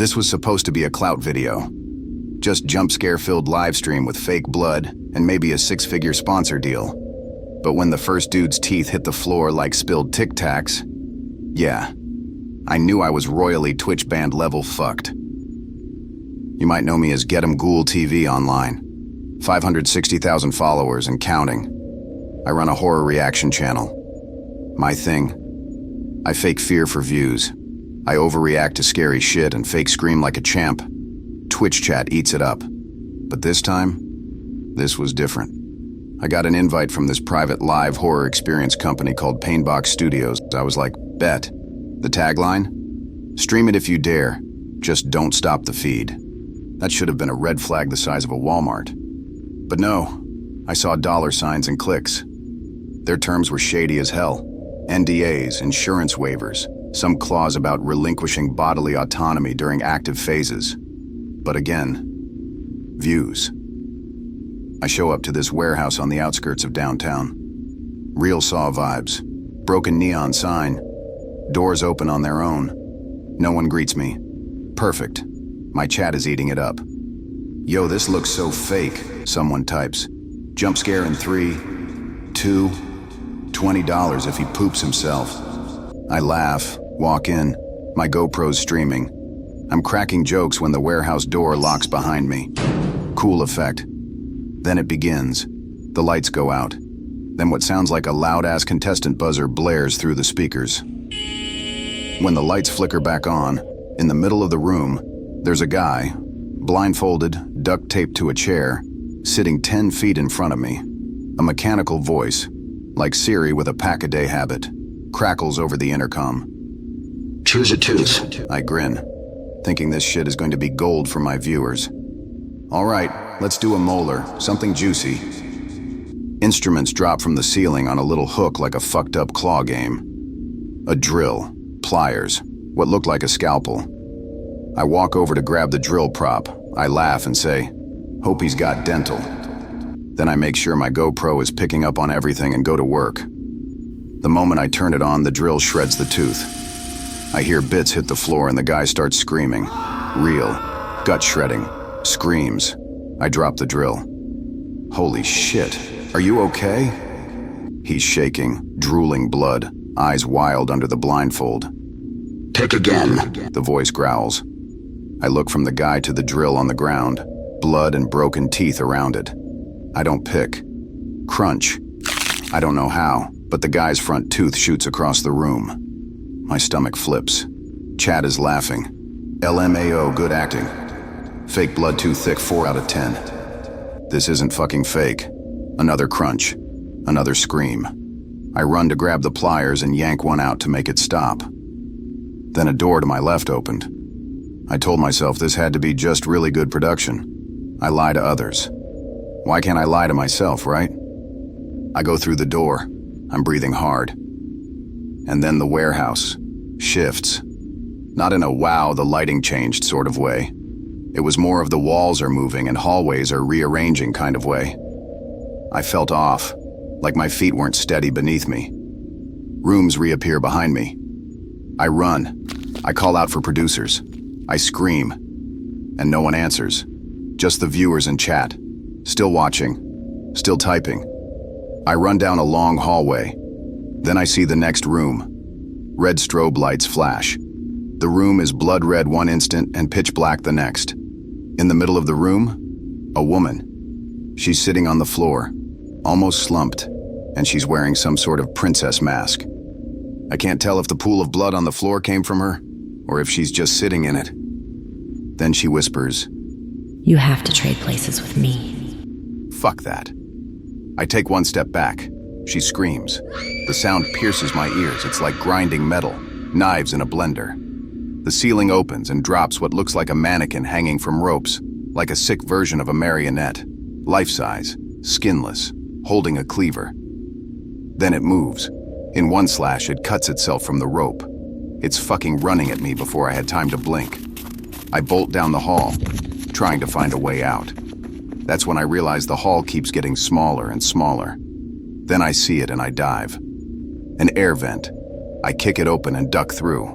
This was supposed to be a clout video. Just jump scare-filled live stream with fake blood and maybe a six-figure sponsor deal. But when the first dude's teeth hit the floor like spilled Tic Tacs, yeah, I knew I was royally Twitch band level fucked. You might know me as Get 'em Ghoul TV online. 560,000 followers and counting. I run a horror reaction channel. My thing, I fake fear for views. I overreact to scary shit and fake scream like a champ. Twitch chat eats it up. But this time, this was different. I got an invite from this private live horror experience company called Painbox Studios. I was like, bet. The tagline? Stream it if you dare, just don't stop the feed. That should have been a red flag the size of a Walmart. But no, I saw dollar signs and clicks. Their terms were shady as hell. NDAs, insurance waivers, some clause about relinquishing bodily autonomy during active phases. But again, views. I show up to this warehouse on the outskirts of downtown. Real Saw vibes. Broken neon sign. Doors open on their own. No one greets me. Perfect. My chat is eating it up. Yo, this looks so fake, someone types. Jump scare in 3, 2, $20 if he poops himself. I laugh, walk in, my GoPro's streaming. I'm cracking jokes when the warehouse door locks behind me. Cool effect. Then it begins. The lights go out. Then what sounds like a loud-ass contestant buzzer blares through the speakers. When the lights flicker back on, in the middle of the room, there's a guy, blindfolded, duct-taped to a chair, sitting 10 feet in front of me. A mechanical voice, like Siri with a pack-a-day habit, crackles over the intercom. Choose a tooth. I grin, thinking this shit is going to be gold for my viewers. All right, let's do a molar, something juicy. Instruments drop from the ceiling on a little hook like a fucked up claw game. A drill, pliers, what looked like a scalpel. I walk over to grab the drill prop. I laugh and say, hope he's got dental. Then I make sure my GoPro is picking up on everything and go to work. The moment I turn it on, the drill shreds the tooth. I hear bits hit the floor and the guy starts screaming. Real, gut shredding, screams. I drop the drill. Holy shit, are you okay? He's shaking, drooling blood, eyes wild under the blindfold. Pick again. The voice growls. I look from the guy to the drill on the ground, blood and broken teeth around it. I don't pick. Crunch. I don't know how, but the guy's front tooth shoots across the room. My stomach flips. Chad is laughing. LMAO, good acting. Fake blood too thick, 4 out of 10. This isn't fucking fake. Another crunch. Another scream. I run to grab the pliers and yank one out to make it stop. Then a door to my left opened. I told myself this had to be just really good production. I lie to others. Why can't I lie to myself, right? I go through the door. I'm breathing hard. And then the warehouse shifts. Not in a wow, the lighting changed sort of way. It was more of the walls are moving and hallways are rearranging kind of way. I felt off, like my feet weren't steady beneath me. Rooms reappear behind me. I run. I call out for producers. I scream. And no one answers. Just the viewers in chat. Still watching. Still typing. I run down a long hallway. Then I see the next room. Red strobe lights flash. The room is blood red one instant and pitch black the next. In the middle of the room, a woman. She's sitting on the floor, almost slumped, and she's wearing some sort of princess mask. I can't tell if the pool of blood on the floor came from her, or if she's just sitting in it. Then she whispers, "You have to trade places with me." Fuck that. I take one step back. She screams. The sound pierces my ears. It's like grinding metal, knives in a blender. The ceiling opens and drops what looks like a mannequin hanging from ropes, like a sick version of a marionette, life-size, skinless, holding a cleaver. Then it moves. In one slash, it cuts itself from the rope. It's fucking running at me before I had time to blink. I bolt down the hall, trying to find a way out. That's when I realize the hall keeps getting smaller and smaller. Then I see it and I dive. An air vent. I kick it open and duck through.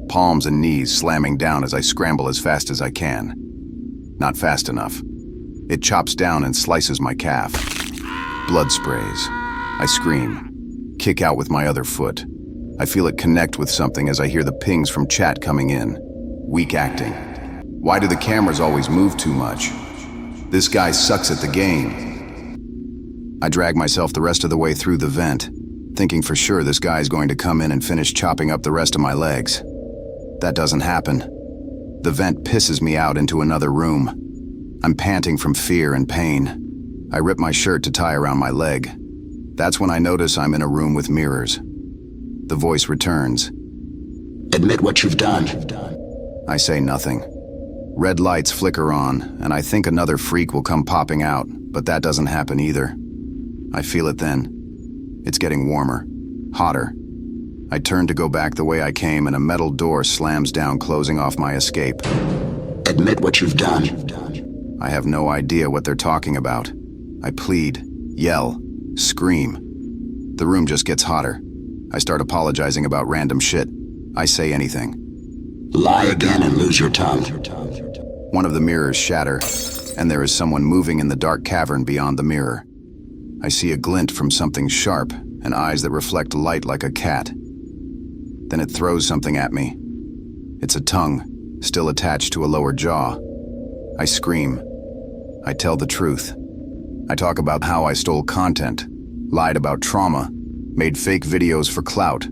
palms and knees slamming down as I scramble as fast as I can. Not fast enough. It chops down and slices my calf. Blood sprays. I scream, kick out with my other foot. I feel it connect with something as I hear the pings from chat coming in. Weak acting. Why do the cameras always move too much? This guy sucks at the game. I drag myself the rest of the way through the vent, thinking for sure this guy's going to come in and finish chopping up the rest of my legs. That doesn't happen. The vent pisses me out into another room. I'm panting from fear and pain. I rip my shirt to tie around my leg. That's when I notice I'm in a room with mirrors. The voice returns. Admit what you've done. I say nothing. Red lights flicker on, and I think another freak will come popping out, but that doesn't happen either. I feel it then. It's getting warmer, hotter. I turn to go back the way I came, and a metal door slams down, closing off my escape. Admit what you've done. I have no idea what they're talking about. I plead, yell, scream. The room just gets hotter. I start apologizing about random shit. I say anything. Lie again and lose your tongue. One of the mirrors shatter, and there is someone moving in the dark cavern beyond the mirror. I see a glint from something sharp, and eyes that reflect light like a cat. Then it throws something at me. It's a tongue, still attached to a lower jaw. I scream. I tell the truth. I talk about how I stole content, lied about trauma, made fake videos for clout,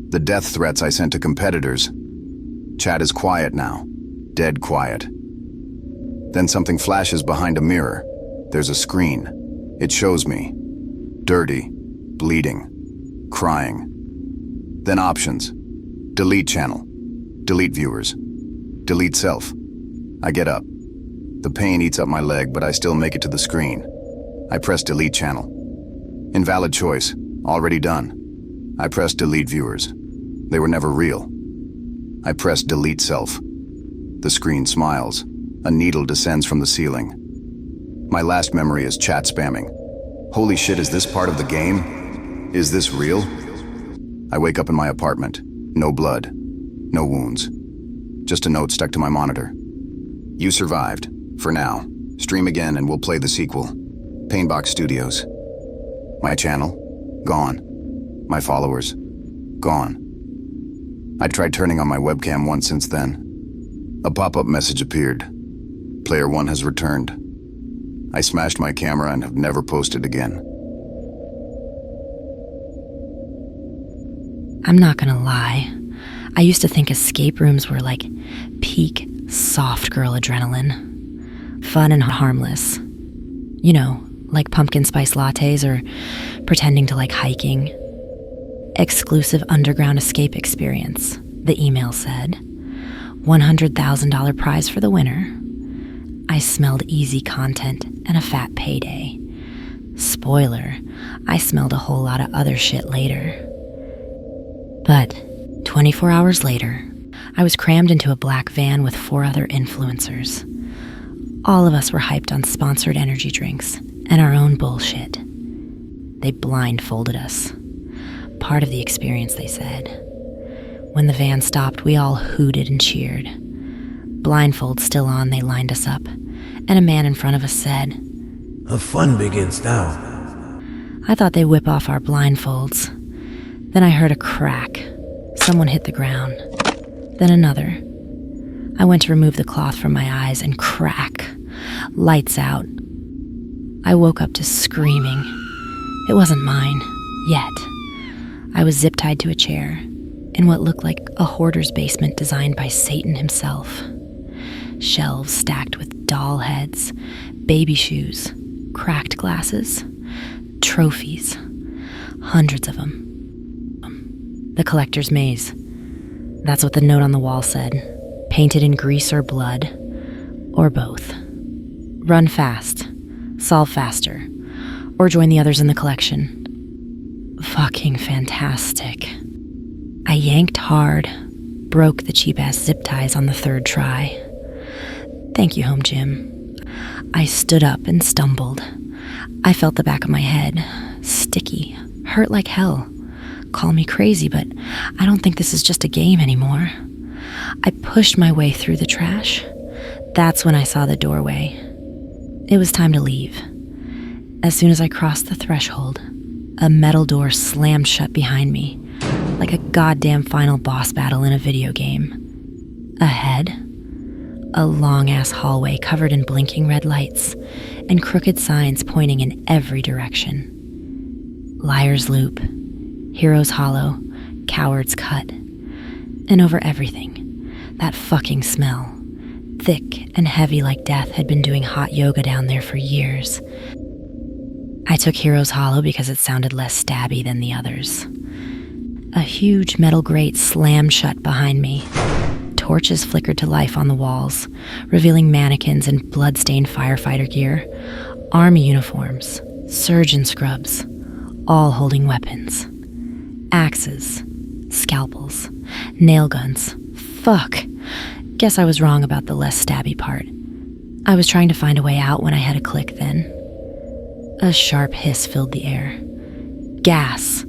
the death threats I sent to competitors. Chat is quiet now, dead quiet. Then something flashes behind a mirror. There's a screen. It shows me. Dirty, bleeding, crying. Then options. Delete channel. Delete viewers. Delete self. I get up. The pain eats up my leg, but I still make it to the screen. I press delete channel. Invalid choice. Already done. I press delete viewers. They were never real. I press delete self. The screen smiles. A needle descends from the ceiling. My last memory is chat spamming. Holy shit, is this part of the game? Is this real? I wake up in my apartment. No blood. No wounds. Just a note stuck to my monitor. You survived. For now. Stream again and we'll play the sequel. Painbox Studios. My channel? Gone. My followers? Gone. I tried turning on my webcam once since then. A pop-up message appeared. Player 1 has returned. I smashed my camera and have never posted again. I'm not gonna lie. I used to think escape rooms were like peak soft girl adrenaline. Fun and harmless. You know, like pumpkin spice lattes or pretending to like hiking. Exclusive underground escape experience, the email said. $100,000 prize for the winner. I smelled easy content and a fat payday. Spoiler, I smelled a whole lot of other shit later. But 24 hours later, I was crammed into a black van with 4 other influencers. All of us were hyped on sponsored energy drinks and our own bullshit. They blindfolded us. Part of the experience, they said. When the van stopped, we all hooted and cheered. Blindfold still on, they lined us up, and a man in front of us said, "The fun begins now." I thought they'd whip off our blindfolds. Then I heard a crack. Someone hit the ground. Then another. I went to remove the cloth from my eyes and crack. Lights out. I woke up to screaming. It wasn't mine, yet. I was zip-tied to a chair, in what looked like a hoarder's basement designed by Satan himself. Shelves stacked with doll heads, baby shoes, cracked glasses, trophies, hundreds of them. The collector's maze. That's what the note on the wall said, painted in grease or blood, or both. Run fast, solve faster, or join the others in the collection. Fucking fantastic. I yanked hard, broke the cheap-ass zip ties on the 3rd try. Thank you, home gym. I stood up and stumbled. I felt the back of my head, sticky, hurt like hell. Call me crazy, but I don't think this is just a game anymore. I pushed my way through the trash. That's when I saw the doorway. It was time to leave. As soon as I crossed the threshold, a metal door slammed shut behind me, like a goddamn final boss battle in a video game. Ahead, a long-ass hallway covered in blinking red lights and crooked signs pointing in every direction. Liar's Loop, Hero's Hollow, Coward's Cut, and over everything, that fucking smell. Thick and heavy like death had been doing hot yoga down there for years. I took Hero's Hollow because it sounded less stabby than the others. A huge metal grate slammed shut behind me. Torches flickered to life on the walls, revealing mannequins in blood-stained firefighter gear, army uniforms, surgeon scrubs, all holding weapons. Axes, scalpels, nail guns. Fuck. Guess I was wrong about the less stabby part. I was trying to find a way out when I had a click then. A sharp hiss filled the air. Gas.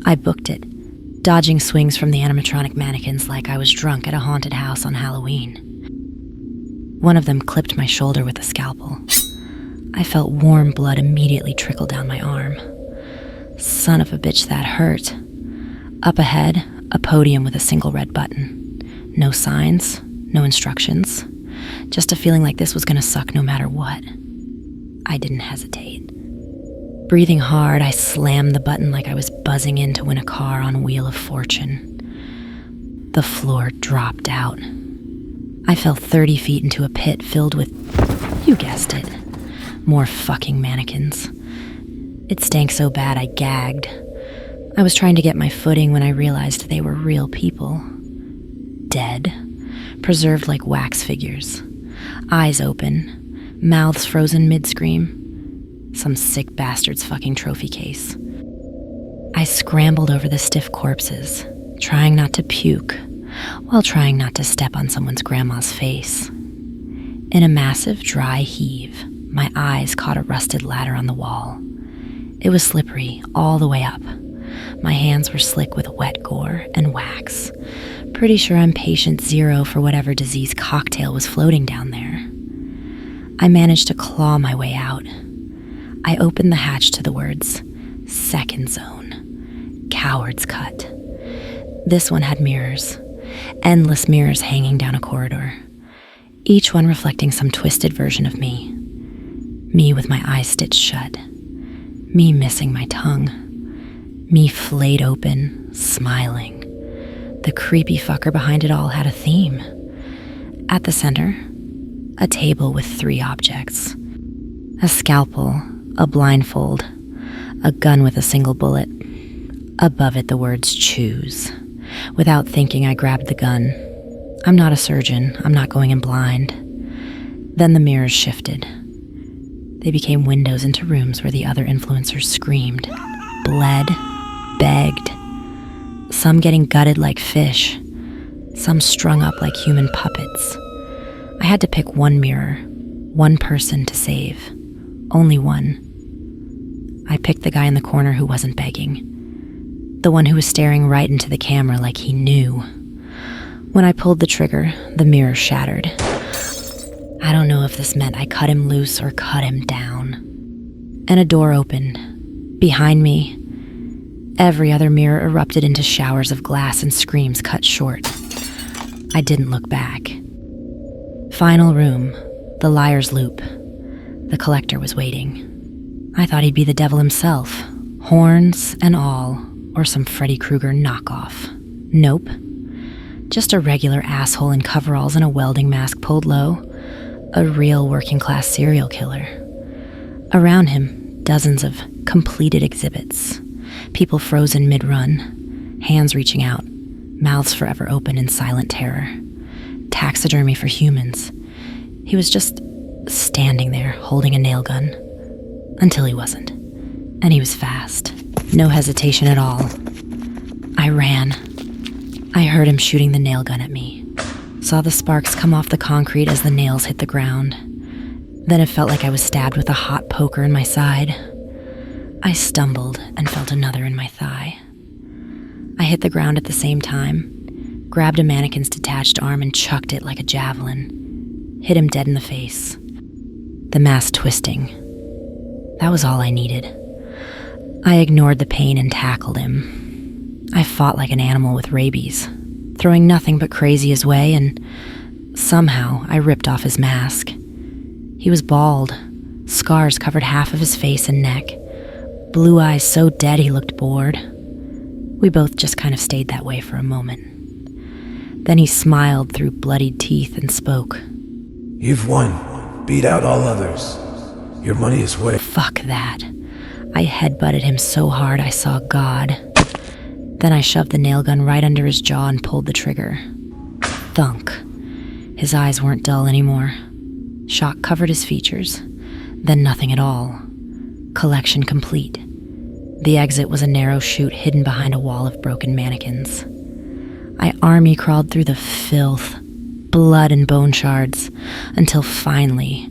I booked it, dodging swings from the animatronic mannequins like I was drunk at a haunted house on Halloween. One of them clipped my shoulder with a scalpel. I felt warm blood immediately trickle down my arm. Son of a bitch, that hurt. Up ahead, a podium with a single red button. No signs, no instructions. Just a feeling like this was gonna suck no matter what. I didn't hesitate. Breathing hard, I slammed the button like I was buzzing in to win a car on Wheel of Fortune. The floor dropped out. I fell 30 feet into a pit filled with, you guessed it, more fucking mannequins. It stank so bad I gagged. I was trying to get my footing when I realized they were real people. Dead, preserved like wax figures. Eyes open, mouths frozen mid-scream. Some sick bastard's fucking trophy case. I scrambled over the stiff corpses, trying not to puke, while trying not to step on someone's grandma's face. In a massive, dry heave, my eyes caught a rusted ladder on the wall. It was slippery all the way up. My hands were slick with wet gore and wax. Pretty sure I'm patient zero for whatever disease cocktail was floating down there. I managed to claw my way out. I opened the hatch to the words, Second Zone, Coward's Cut. This one had mirrors, endless mirrors hanging down a corridor, each one reflecting some twisted version of me. Me with my eyes stitched shut. Me missing my tongue. Me flayed open, smiling. The creepy fucker behind it all had a theme. At the center, a table with 3 objects. A scalpel, a blindfold, a gun with a single bullet. Above it, the words choose. Without thinking, I grabbed the gun. I'm not a surgeon. I'm not going in blind. Then the mirrors shifted. They became windows into rooms where the other influencers screamed, bled, begged. Some getting gutted like fish. Some strung up like human puppets. I had to pick one mirror, one person to save. Only one. I picked the guy in the corner who wasn't begging. The one who was staring right into the camera like he knew. When I pulled the trigger, the mirror shattered. I don't know if this meant I cut him loose or cut him down. And a door opened. Behind me, every other mirror erupted into showers of glass and screams cut short. I didn't look back. Final room, the Liar's Loop. The collector was waiting. I thought he'd be the devil himself, horns and all, or some Freddy Krueger knockoff. Nope. Just a regular asshole in coveralls and a welding mask pulled low. A real working-class serial killer. Around him, dozens of completed exhibits. People frozen mid-run, hands reaching out, mouths forever open in silent terror. Taxidermy for humans. He was just standing there, holding a nail gun. Until he wasn't. And he was fast. No hesitation at all. I ran. I heard him shooting the nail gun at me. Saw the sparks come off the concrete as the nails hit the ground. Then it felt like I was stabbed with a hot poker in my side. I stumbled and felt another in my thigh. I hit the ground at the same time, grabbed a mannequin's detached arm and chucked it like a javelin. Hit him dead in the face. The mask twisting. That was all I needed. I ignored the pain and tackled him. I fought like an animal with rabies, throwing nothing but crazy his way, and somehow I ripped off his mask. He was bald. Scars covered half of his face and neck. Blue eyes so dead he looked bored. We both just kind of stayed that way for a moment. Then he smiled through bloodied teeth and spoke. You've won. Beat out all others. Your money is waiting. Fuck that. I headbutted him so hard I saw God. Then I shoved the nail gun right under his jaw and pulled the trigger. Thunk. His eyes weren't dull anymore. Shock covered his features. Then nothing at all. Collection complete. The exit was a narrow chute hidden behind a wall of broken mannequins. I army crawled through the filth, blood and bone shards, until finally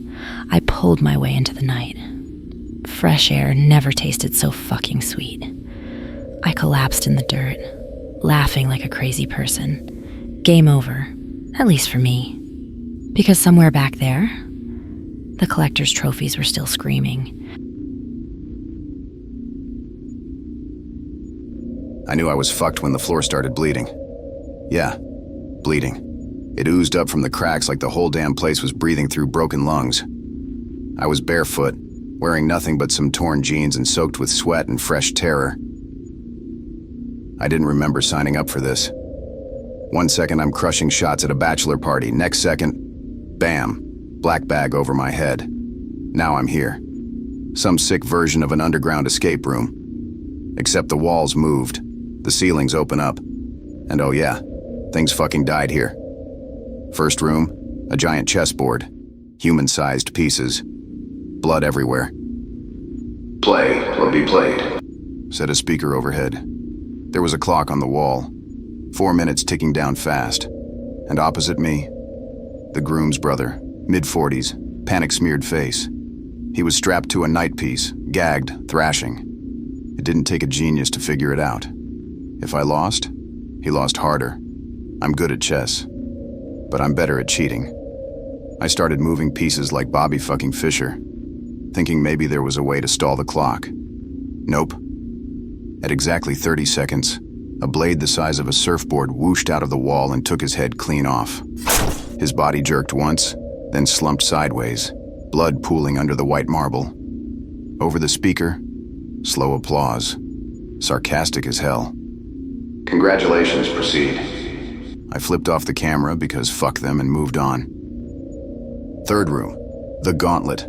I pulled my way into the night. Fresh air never tasted so fucking sweet. I collapsed in the dirt, laughing like a crazy person. Game over, at least for me. Because somewhere back there, the collector's trophies were still screaming. I knew I was fucked when the floor started bleeding. Yeah, bleeding. It oozed up from the cracks like the whole damn place was breathing through broken lungs. I was barefoot, wearing nothing but some torn jeans and soaked with sweat and fresh terror. I didn't remember signing up for this. 1 second I'm crushing shots at a bachelor party. Next second, bam, black bag over my head. Now I'm here. Some sick version of an underground escape room. Except the walls moved, the ceilings open up, and oh yeah, things fucking died here. First room, a giant chessboard, human-sized pieces, blood everywhere. "Play or be played," said a speaker overhead. There was a clock on the wall, 4 minutes ticking down fast, and opposite me, the groom's brother, mid-40s, panic-smeared face. He was strapped to a night piece, gagged, thrashing. It didn't take a genius to figure it out. If I lost, he lost harder. I'm good at chess, but I'm better at cheating. I started moving pieces like Bobby fucking Fischer, thinking maybe there was a way to stall the clock. Nope. At exactly 30 seconds, a blade the size of a surfboard whooshed out of the wall and took his head clean off. His body jerked once, then slumped sideways, blood pooling under the white marble. Over the speaker, slow applause, sarcastic as hell. "Congratulations, proceed." I flipped off the camera because fuck them and moved on. Third room, the Gauntlet.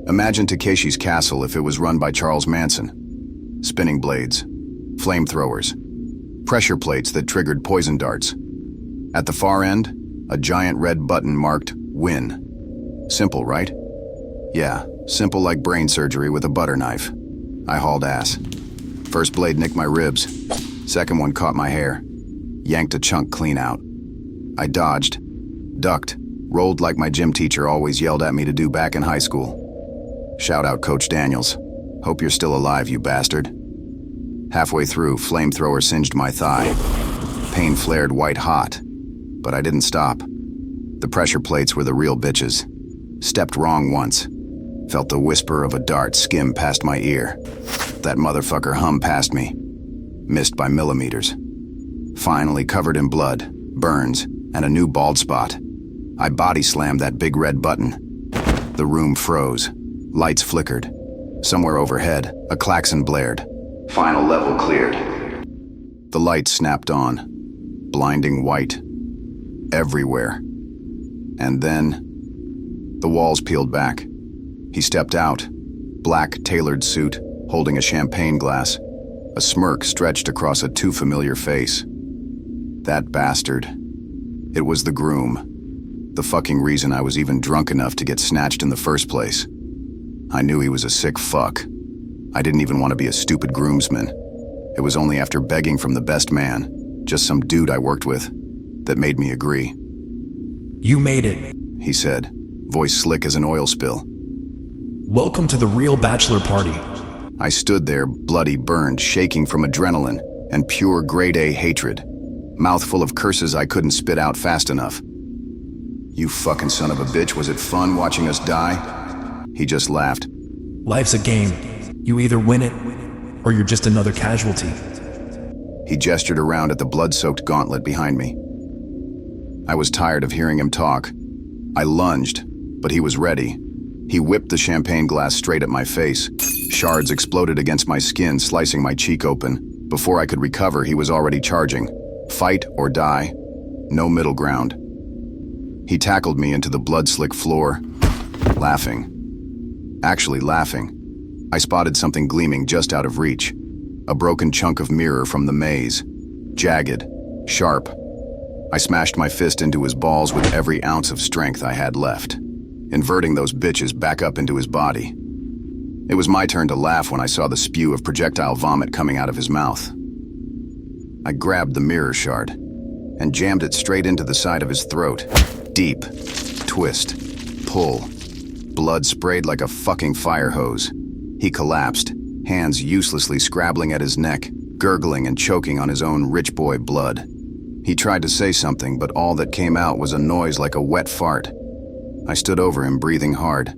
Imagine Takeshi's Castle if it was run by Charles Manson. Spinning blades, flamethrowers, pressure plates that triggered poison darts. At the far end, a giant red button marked Win. Simple, right? Yeah, simple like brain surgery with a butter knife. I hauled ass. First blade nicked my ribs. Second one caught my hair. Yanked a chunk clean out. I dodged, ducked, rolled like my gym teacher always yelled at me to do back in high school. Shout out Coach Daniels. Hope you're still alive, you bastard. Halfway through, flamethrower singed my thigh. Pain flared white hot, but I didn't stop. The pressure plates were the real bitches. Stepped wrong once. Felt the whisper of a dart skim past my ear. That motherfucker hummed past me. Missed by millimeters. Finally covered in blood, burns, and a new bald spot. I body slammed that big red button. The room froze. Lights flickered. Somewhere overhead, a klaxon blared. "Final level cleared." The lights snapped on. Blinding white. Everywhere. And then, the walls peeled back. He stepped out. Black, tailored suit, holding a champagne glass. A smirk stretched across a too familiar face. That bastard. It was the groom. The fucking reason I was even drunk enough to get snatched in the first place. I knew he was a sick fuck. I didn't even want to be a stupid groomsman. It was only after begging from the best man, just some dude I worked with, that made me agree. "You made it," he said, voice slick as an oil spill. "Welcome to the real bachelor party." I stood there, bloody, burned, shaking from adrenaline and pure grade A hatred. mouthful of curses I couldn't spit out fast enough. "You fucking son of a bitch, was it fun watching us die?" He just laughed. Life's a game. You either win it, or you're just another casualty. He gestured around at the blood-soaked gauntlet behind me. I was tired of hearing him talk. I lunged, but he was ready. He whipped the champagne glass straight at my face. Shards exploded against my skin, slicing my cheek open. Before I could recover, he was already charging. Fight or die. No middle ground. He tackled me into the blood-slick floor, laughing. Actually laughing. I spotted something gleaming just out of reach. A broken chunk of mirror from the maze. Jagged. Sharp. I smashed my fist into his balls with every ounce of strength I had left, inverting those bitches back up into his body. It was my turn to laugh when I saw the spew of projectile vomit coming out of his mouth. I grabbed the mirror shard and jammed it straight into the side of his throat. Deep. Twist. Pull. Blood sprayed like a fucking fire hose. He collapsed, hands uselessly scrabbling at his neck, gurgling and choking on his own rich boy blood. He tried to say something, but all that came out was a noise like a wet fart. I stood over him, breathing hard,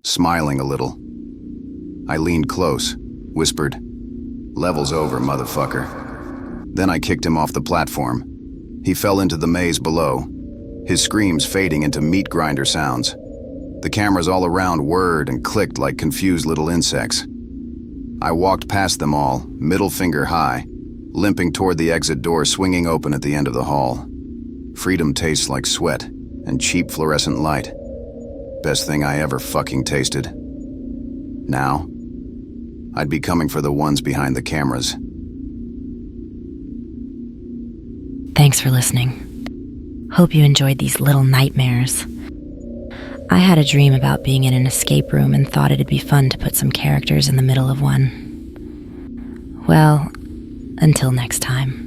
smiling a little. I leaned close, whispered, "Level's over, motherfucker." Then I kicked him off the platform. He fell into the maze below, his screams fading into meat grinder sounds. The cameras all around whirred and clicked like confused little insects. I walked past them all, middle finger high, limping toward the exit door swinging open at the end of the hall. Freedom tastes like sweat and cheap fluorescent light. Best thing I ever fucking tasted. Now, I'd be coming for the ones behind the cameras. Thanks for listening. Hope you enjoyed these little nightmares. I had a dream about being in an escape room and thought it'd be fun to put some characters in the middle of one. Well, until next time.